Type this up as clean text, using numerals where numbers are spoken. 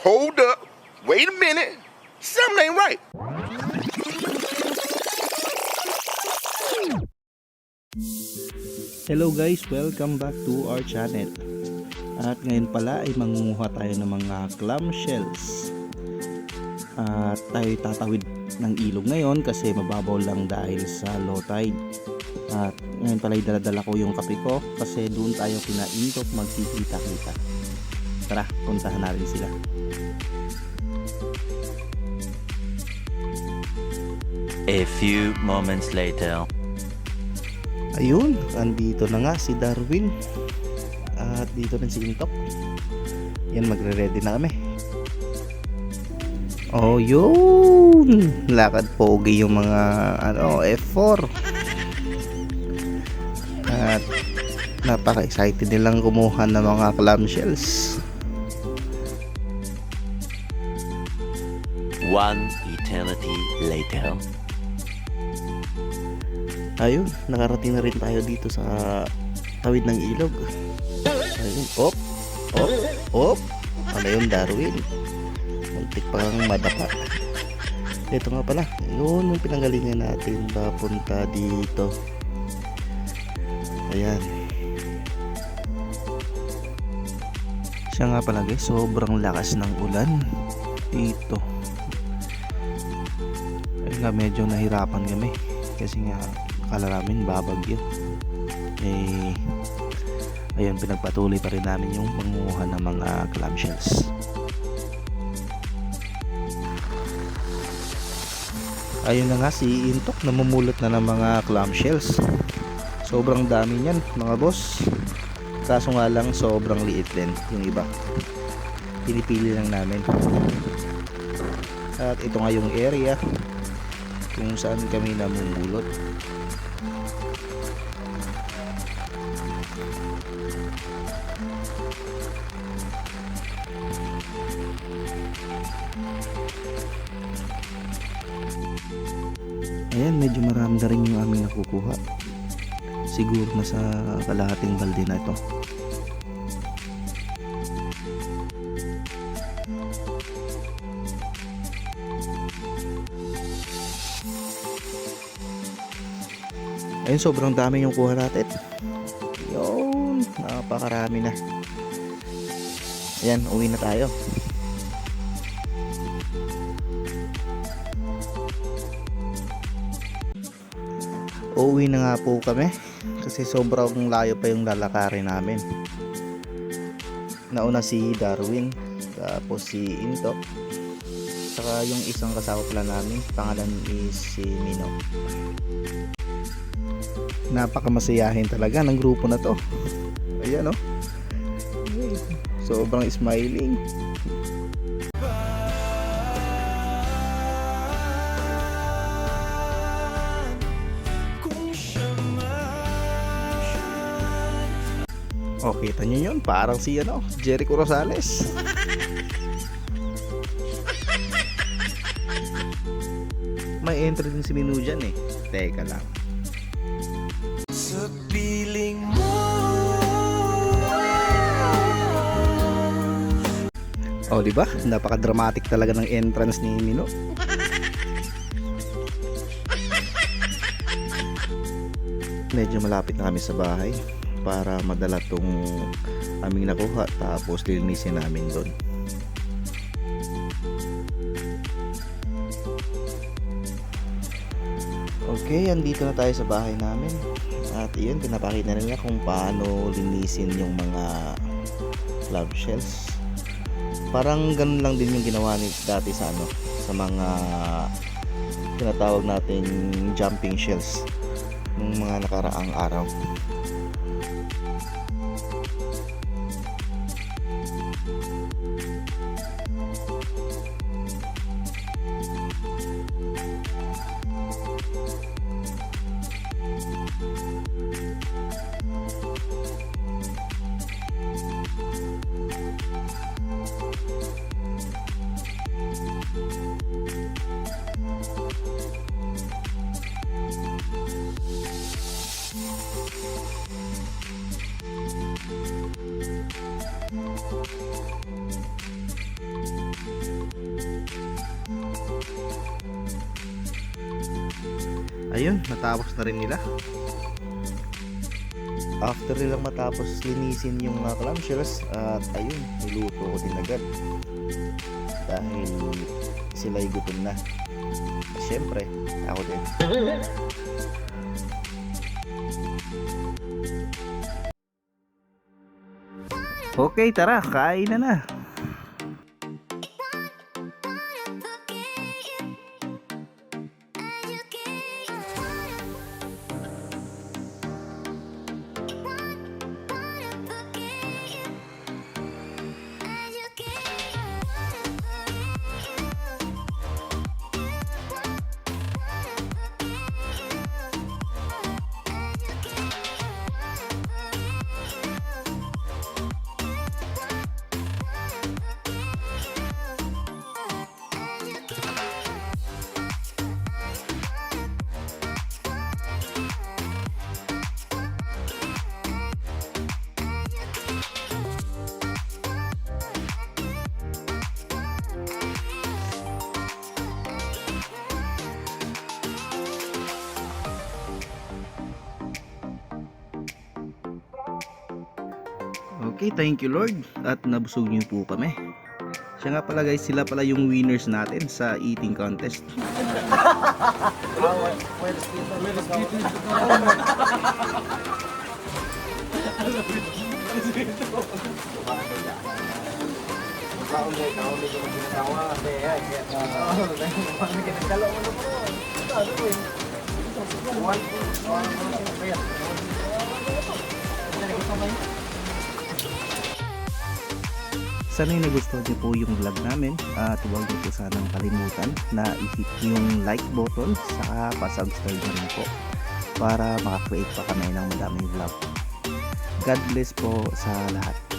Hold up. Wait a minute. Something ain't right. Hello guys, welcome back to our channel. At ngayon pala ay mangunguha tayo ng mga clamshells. At tayo tatawid ng ilog ngayon kasi mababaw lang dahil sa low tide. At ngayon pala ay daladala ko yung kape ko kasi doon tayo kinaintok magkikita-kita. Tara, puntahan natin sila. A few moments later. Ayun, andito na nga si Darwin. At dito rin si Intok. Yan, magre-ready na kami. Oh, yun! Lakad pogi yung mga F4. At napaka-excited nilang kumuha ng mga clamshells. One eternity later. Ayun, nakarating na rin tayo dito sa tawid ng ilog. Ayun, op. Ano yun, Darwin? Muntik pang madapa. Ito nga pala, yun yung pinanggalingan natin papunta dito. Ayan. Siya nga pala guys, sobrang lakas ng ulan dito. Ayun nga, medyo nahirapan kami kasi nga akala namin babagyo. Ayun, pinagpatuloy pa rin namin yung panguha ng mga clamshells. Ayun na nga, si Intok namumulot na ng mga clamshells. Sobrang dami niyan mga boss. Kaso nga lang sobrang liit din yung iba. Pinipili lang namin. At ito nga yung area kung saan kami namumulot. Ayan, medyo marami na rin yung aming nakukuha. Siguro nasa kalahating balde na ito. Ayun, sobrang dami yung kuha natin. Yun, napakarami na. Ayan, uwi na tayo. Uuwi na nga po kami kasi sobrang layo pa yung lalakarin namin. Nauna si Darwin, tapos si Intok, saka yung isang kasama pala namin, pangalan is si Mino. Napakamasayahin talaga ng grupo na to. Ayan, sobrang smiling. Oh, kita nyo yun? Parang si Jericho Rosales. May entry din si Minu dyan eh. Teka lang. Sa piling mo. Oh, diba? Napaka-dramatic talaga ng entrance ni Minu. Medyo malapit na kami sa bahay para madala tong aming nakuha, tapos lilinisin namin doon. Okay, andito na tayo sa bahay namin. At iyon, pinapakita na nila kung paano linisin yung mga clamshells. Parang ganun lang din yung ginawa ni dati sa sa mga tinatawag nating jumping shells ng mga nakaraang araw. ayun, natapos na rin nila. After nilang matapos linisin yung clamshells, at ayun, niluto ko din agad dahil sila'y gutom na. Siyempre, ako din. Okay, tara, kain na. Okay, thank you Lord at nabusog niyo po kami. Siya nga pala guys, sila pala yung winners natin sa eating contest. Sana'y nagustuhan niyo po yung vlog namin at huwag niyo po sanang kalimutan na i-hit yung like button saka pa-subscribe na rin po para maka-create pa kami ng madaming vlog. God bless po sa lahat.